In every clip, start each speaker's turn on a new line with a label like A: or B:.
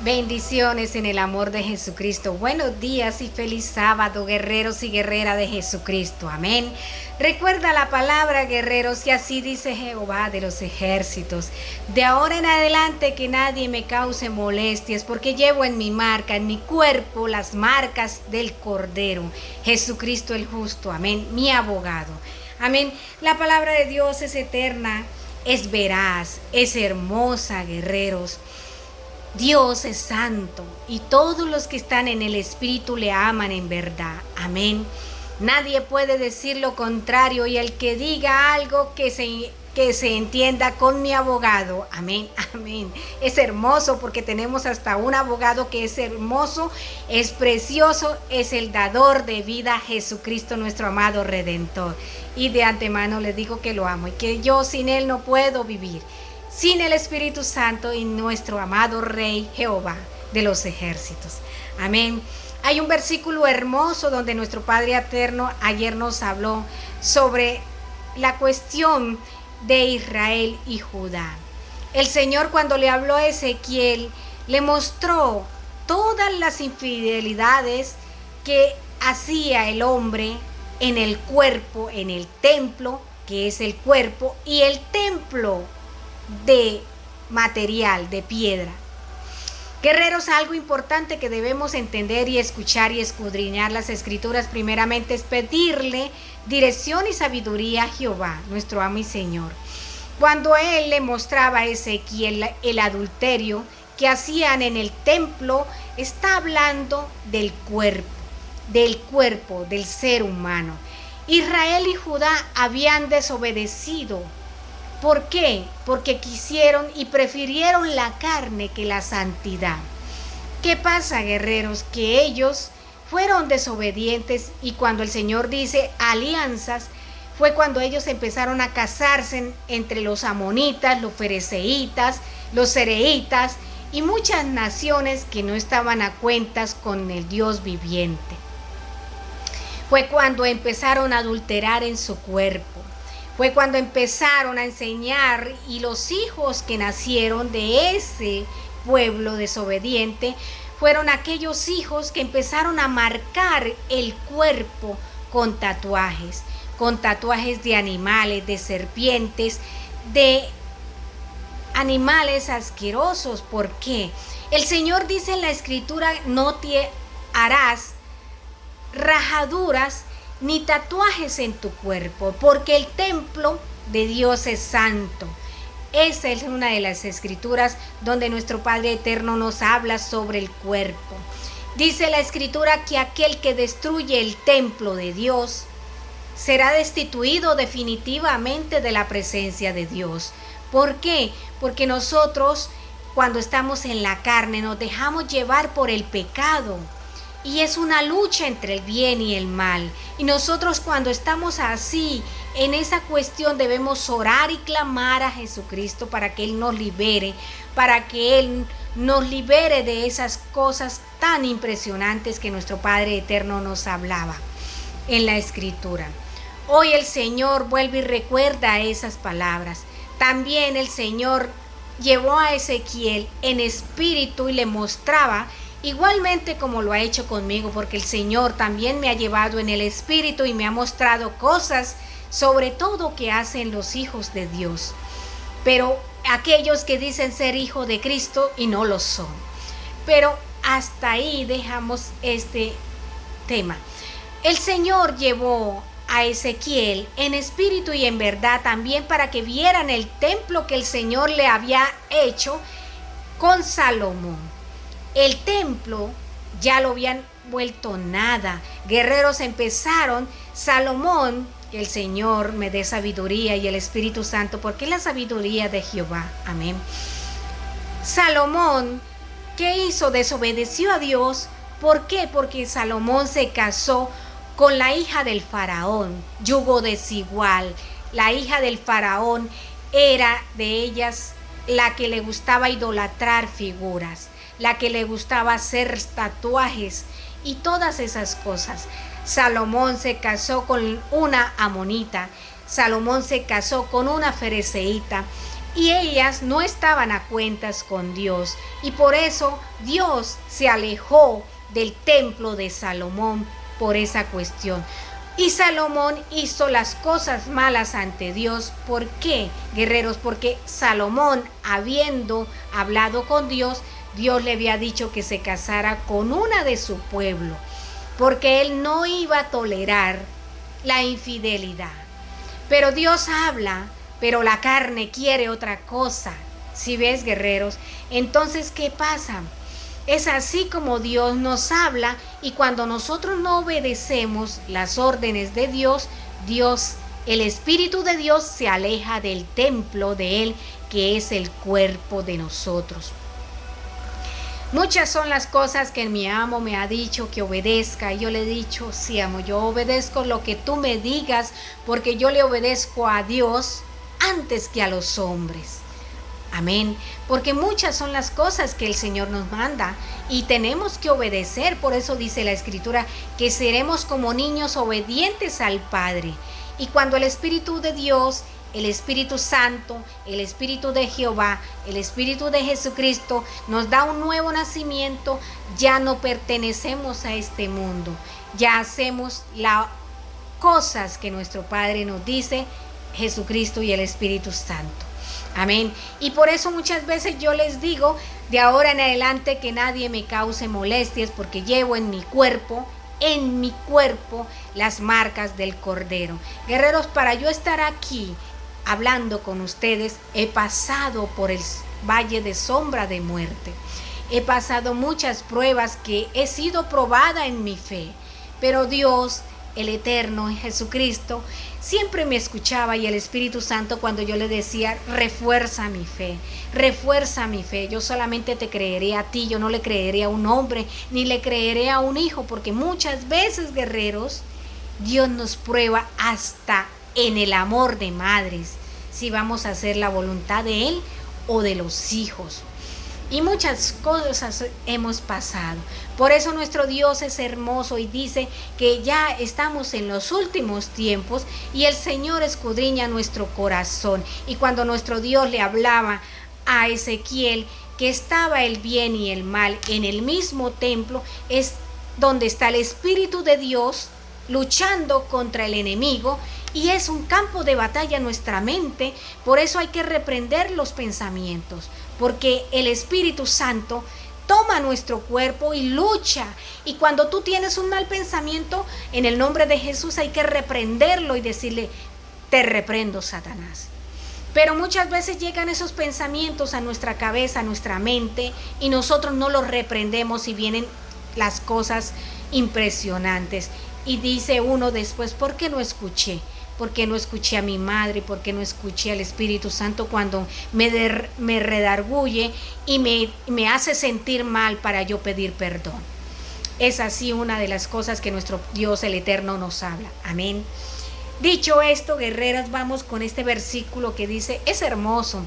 A: Bendiciones en el amor de Jesucristo. Buenos días y feliz sábado, guerreros y guerreras de Jesucristo. Amén. Recuerda la palabra, guerreros, y así dice Jehová de los ejércitos. De ahora en adelante que nadie me cause molestias, porque llevo en mi marca, en mi cuerpo, las marcas del Cordero. Jesucristo el justo. Amén. Mi abogado. Amén. La palabra de Dios es eterna, es veraz, es hermosa, guerreros. Dios es santo y todos los que están en el Espíritu le aman en verdad. Amén. Nadie puede decir lo contrario, y el que diga algo que se entienda con mi abogado. Amén, amén. Es hermoso porque tenemos hasta un abogado que es hermoso, es precioso, es el dador de vida, Jesucristo nuestro amado Redentor. Y de antemano le digo que lo amo y que yo sin él no puedo vivir. Sin el Espíritu Santo y nuestro amado Rey Jehová de los ejércitos. Amén. Hay un versículo hermoso donde nuestro Padre Eterno ayer nos habló sobre la cuestión de Israel y Judá. El Señor, cuando le habló a Ezequiel, le mostró todas las infidelidades que hacía el hombre en el cuerpo, en el templo, que es el cuerpo, y el templo de material, de piedra. Guerreros, algo importante que debemos entender y escuchar y escudriñar las escrituras primeramente es pedirle dirección y sabiduría a Jehová, nuestro amo y Señor. Cuando él le mostraba a Ezequiel el adulterio que hacían en el templo, está hablando del cuerpo del ser humano. Israel y Judá habían desobedecido. ¿Por qué? Porque quisieron y prefirieron la carne que la santidad. ¿Qué pasa, guerreros? Que ellos fueron desobedientes, y cuando el Señor dice alianzas, fue cuando ellos empezaron a casarse entre los amonitas, los ferezeítas, los cereitas y muchas naciones que no estaban a cuentas con el Dios viviente. Fue cuando empezaron a adulterar en su cuerpo. Fue cuando empezaron a enseñar, y los hijos que nacieron de ese pueblo desobediente fueron aquellos hijos que empezaron a marcar el cuerpo con tatuajes de animales, de serpientes, de animales asquerosos. ¿Por qué? El Señor dice en la Escritura: no te harás rajaduras ni tatuajes en tu cuerpo, porque el templo de Dios es santo. Esa es una de las escrituras donde nuestro Padre Eterno nos habla sobre el cuerpo. Dice la Escritura que aquel que destruye el templo de Dios será destituido definitivamente de la presencia de Dios. ¿Por qué? Porque nosotros, cuando estamos en la carne, nos dejamos llevar por el pecado. Y es una lucha entre el bien y el mal. Y nosotros, cuando estamos así, en esa cuestión, debemos orar y clamar a Jesucristo para que Él nos libere, para que Él nos libere de esas cosas tan impresionantes que nuestro Padre Eterno nos hablaba en la Escritura. Hoy el Señor vuelve y recuerda esas palabras. También el Señor llevó a Ezequiel en espíritu y le mostraba, igualmente como lo ha hecho conmigo, porque el Señor también me ha llevado en el Espíritu y me ha mostrado cosas, sobre todo que hacen los hijos de Dios, pero aquellos que dicen ser hijo de Cristo y no lo son. Pero hasta ahí dejamos este tema. El Señor llevó a Ezequiel en espíritu y en verdad también para que vieran el templo que el Señor le había hecho con Salomón. El templo ya lo habían vuelto nada. Guerreros, empezaron. Salomón, que el Señor me dé sabiduría y el Espíritu Santo, porque es la sabiduría de Jehová. Amén. Salomón, ¿qué hizo? Desobedeció a Dios. ¿Por qué? Porque Salomón se casó con la hija del faraón, yugo desigual. La hija del faraón era de ellas la que le gustaba idolatrar figuras, la que le gustaba hacer tatuajes y todas esas cosas. Salomón se casó con una amonita, Salomón se casó con una fereceíta, y ellas no estaban a cuentas con Dios, y por eso Dios se alejó del templo de Salomón por esa cuestión. Y Salomón hizo las cosas malas ante Dios. ¿Por qué, guerreros? Porque Salomón, habiendo hablado con Dios, Dios le había dicho que se casara con una de su pueblo, porque él no iba a tolerar la infidelidad. Pero Dios habla, pero la carne quiere otra cosa. ¿Sí ves, guerreros? Entonces, ¿qué pasa? Es así como Dios nos habla, y cuando nosotros no obedecemos las órdenes de Dios, el Espíritu de Dios se aleja del templo de Él, que es el cuerpo de nosotros. Muchas son las cosas que mi amo me ha dicho que obedezca, y yo le he dicho, sí, amo, yo obedezco lo que tú me digas, porque yo le obedezco a Dios antes que a los hombres. Amén, porque muchas son las cosas que el Señor nos manda y tenemos que obedecer. Por eso dice la Escritura que seremos como niños obedientes al Padre. Y cuando el Espíritu de Dios, el Espíritu Santo, el Espíritu de Jehová, el Espíritu de Jesucristo nos da un nuevo nacimiento, ya no pertenecemos a este mundo, ya hacemos las cosas que nuestro Padre nos dice, Jesucristo y el Espíritu Santo. Amén. Y por eso muchas veces yo les digo, de ahora en adelante, que nadie me cause molestias, porque llevo en mi cuerpo las marcas del Cordero. Guerreros, para yo estar aquí hablando con ustedes, he pasado por el valle de sombra de muerte. He pasado muchas pruebas que he sido probada en mi fe, pero Dios, el Eterno, Jesucristo, siempre me escuchaba, y el Espíritu Santo, cuando yo le decía, refuerza mi fe, yo solamente te creeré a ti, yo no le creeré a un hombre, ni le creeré a un hijo, porque muchas veces, guerreros, Dios nos prueba hasta en el amor de madres, si vamos a hacer la voluntad de Él o de los hijos. Y muchas cosas hemos pasado. Por eso nuestro Dios es hermoso y dice que ya estamos en los últimos tiempos, y el Señor escudriña nuestro corazón. Y cuando nuestro Dios le hablaba a Ezequiel que estaba el bien y el mal en el mismo templo, es donde está el Espíritu de Dios luchando contra el enemigo, y es un campo de batalla en nuestra mente. Por eso hay que reprender los pensamientos, porque el Espíritu Santo toma nuestro cuerpo y lucha. Y cuando tú tienes un mal pensamiento, en el nombre de Jesús hay que reprenderlo y decirle, te reprendo, Satanás. Pero muchas veces llegan esos pensamientos a nuestra cabeza, a nuestra mente, y nosotros no los reprendemos, y vienen las cosas impresionantes. Y dice uno después, ¿por qué no escuché? ¿Por qué no escuché a mi madre? ¿Por qué no escuché al Espíritu Santo cuando me redarguye y me hace sentir mal para yo pedir perdón? Es así una de las cosas que nuestro Dios el Eterno nos habla. Amén. Dicho esto, guerreras, vamos con este versículo que dice, es hermoso.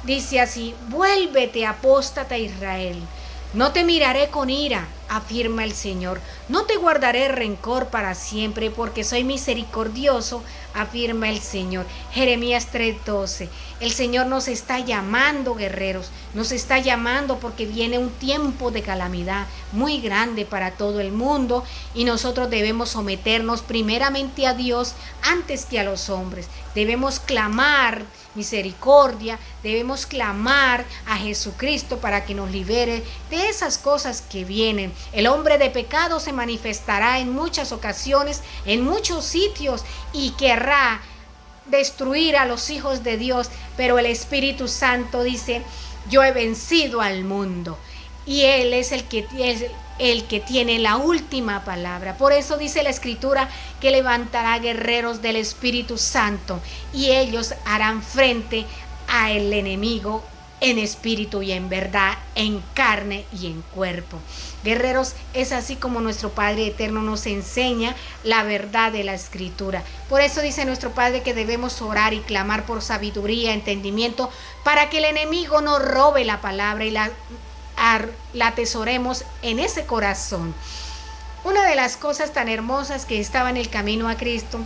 A: Dice así, vuélvete, apóstata Israel. No te miraré con ira, afirma el Señor. No te guardaré rencor para siempre, porque soy misericordioso, afirma el Señor. Jeremías 3:12. El Señor nos está llamando, guerreros. Nos está llamando porque viene un tiempo de calamidad muy grande para todo el mundo, y nosotros debemos someternos primeramente a Dios antes que a los hombres. Debemos clamar misericordia, debemos clamar a Jesucristo para que nos libere de esas cosas que vienen. El hombre de pecado se manifestará en muchas ocasiones, en muchos sitios, y querrá destruir a los hijos de Dios, pero el Espíritu Santo dice, yo he vencido al mundo, y Él es el que tiene la última palabra. Por eso dice la Escritura que levantará guerreros del Espíritu Santo, y ellos harán frente al enemigo en espíritu y en verdad, en carne y en cuerpo. Guerreros, es así como nuestro Padre Eterno nos enseña la verdad de la Escritura. Por eso dice nuestro Padre que debemos orar y clamar por sabiduría, entendimiento, para que el enemigo no robe la palabra y la atesoremos en ese corazón. Una de las cosas tan hermosas que estaba en el camino a Cristo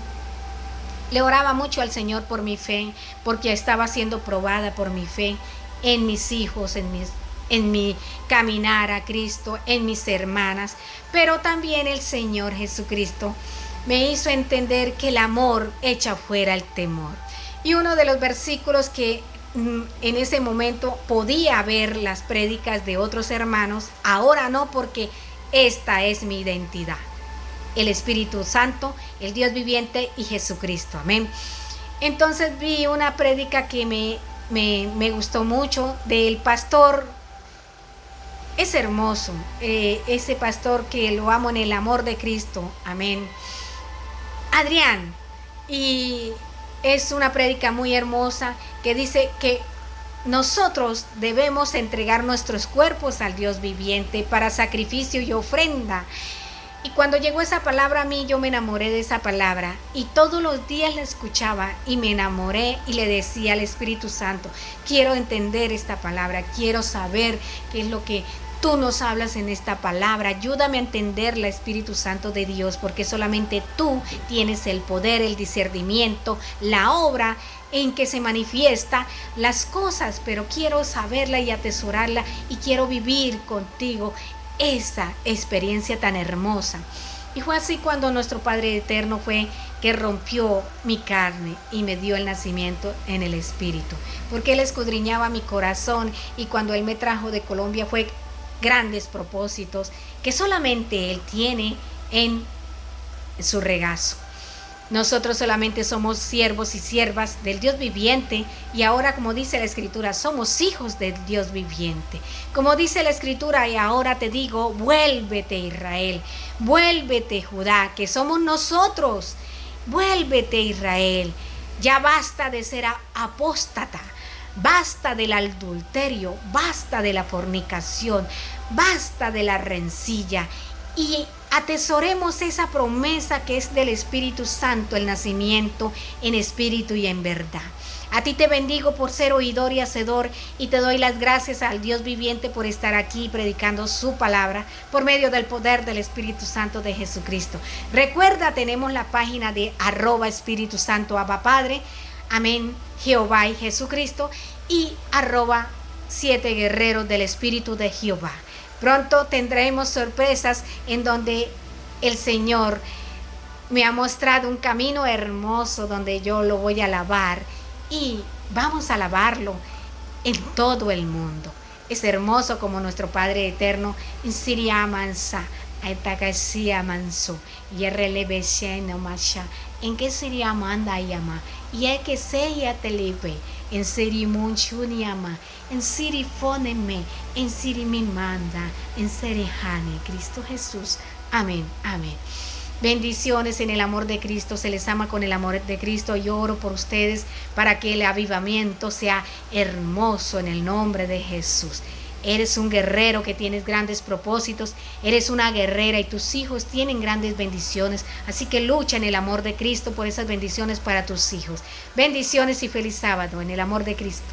A: Le oraba mucho al Señor por mi fe, porque estaba siendo probada por mi fe en mis hijos, en mi caminar a Cristo, en mis hermanas, pero también el Señor Jesucristo me hizo entender que el amor echa fuera el temor. Y uno de los versículos que en ese momento podía ver las prédicas de otros hermanos, ahora no, porque esta es mi identidad: el Espíritu Santo, el Dios viviente y Jesucristo. Amén. Entonces vi una prédica que me gustó mucho, del pastor. Es hermoso, ese pastor que lo amo en el amor de Cristo. Amén. Adrián. Y es una prédica muy hermosa que dice que nosotros debemos entregar nuestros cuerpos al Dios viviente para sacrificio y ofrenda. Y cuando llegó esa palabra a mí, yo me enamoré de esa palabra y todos los días la escuchaba y me enamoré y le decía al Espíritu Santo: quiero entender esta palabra, quiero saber qué es lo que tú nos hablas en esta palabra. Ayúdame a entenderla, Espíritu Santo de Dios, porque solamente tú tienes el poder, el discernimiento, la obra en que se manifiesta las cosas, pero quiero saberla y atesorarla y quiero vivir contigo esa experiencia tan hermosa. Y fue así cuando nuestro Padre Eterno fue que rompió mi carne y me dio el nacimiento en el Espíritu, porque Él escudriñaba mi corazón, y cuando Él me trajo de Colombia fue grandes propósitos que solamente Él tiene en su regazo. Nosotros solamente somos siervos y siervas del Dios viviente, y ahora, como dice la Escritura, somos hijos del Dios viviente. Como dice la Escritura: y ahora te digo, vuélvete, Israel, vuélvete, Judá, que somos nosotros. Vuélvete, Israel, ya basta de ser apóstata. Basta del adulterio, basta de la fornicación, basta de la rencilla, y atesoremos esa promesa que es del Espíritu Santo, el nacimiento en espíritu y en verdad. A ti te bendigo por ser oidor y hacedor, y te doy las gracias al Dios viviente por estar aquí predicando su palabra por medio del poder del Espíritu Santo de Jesucristo. Recuerda, tenemos la página de @Espíritu Santo Abba Padre, amén, Jehová y Jesucristo, y @7 guerreros del Espíritu de Jehová. Pronto tendremos sorpresas en donde el Señor me ha mostrado un camino hermoso donde yo lo voy a alabar, y vamos a alabarlo en todo el mundo. Es hermoso como nuestro Padre Eterno en Siria Mansa, Aitakasia Manso, Yerrelebesheno Masha, en que Siria Manda Yama, y es que sea Telebe, en Siri Munchuniama, en Siri Foneme, en Siri Mi Manda, en Siri Hane, Cristo Jesús. Amén, amén. Bendiciones en el amor de Cristo, se les ama con el amor de Cristo. Yo oro por ustedes para que el avivamiento sea hermoso en el nombre de Jesús. Eres un guerrero que tienes grandes propósitos, eres una guerrera y tus hijos tienen grandes bendiciones, así que lucha en el amor de Cristo por esas bendiciones para tus hijos. Bendiciones y feliz sábado en el amor de Cristo.